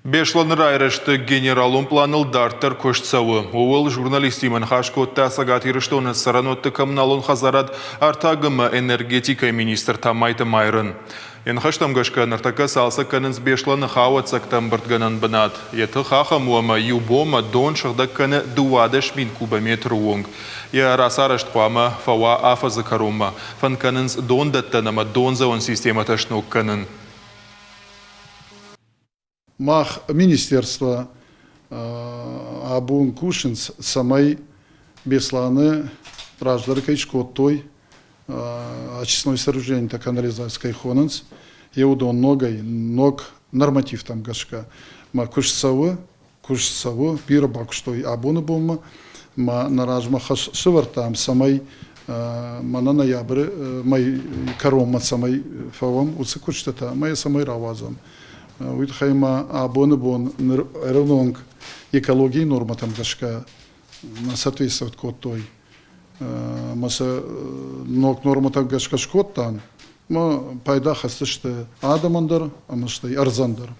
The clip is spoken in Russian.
Бешланыр айрышты генералун планыл дартыр көштсауы. Оғыл журналистимен хашкотта сагат ирыштоны саранотты коммуналун хазарат артагымы энергетика министр тамайты майрын. Енхаштам гашка нартака салса канынс бешланы хауат сактам бұртганын бынат. Еті хаха муама юбома дон шағда каны дуадыш мин кубометр уонг. Я расарышт пама фауа афазы карума. Фан канынс дон даттанама дон заон система ташнук канын. Мах министерство абун кушинс самой бесланы раждарка ичкоттой очистное сооружение так канализация хонанс еудон ногой ног норматив там гашка ма кушсавы пира бакштой абуны болма ма наражма хаш шывартам самой мана ноябрь май корома самой фавам уцекучтата май самой равазам Уитхайма абоны бон равнонг экологии норма там гашка на соответствует код той. Маса ног норма там гашка шкот там. Ма пайда хастышты адамандар, амышты арзандар.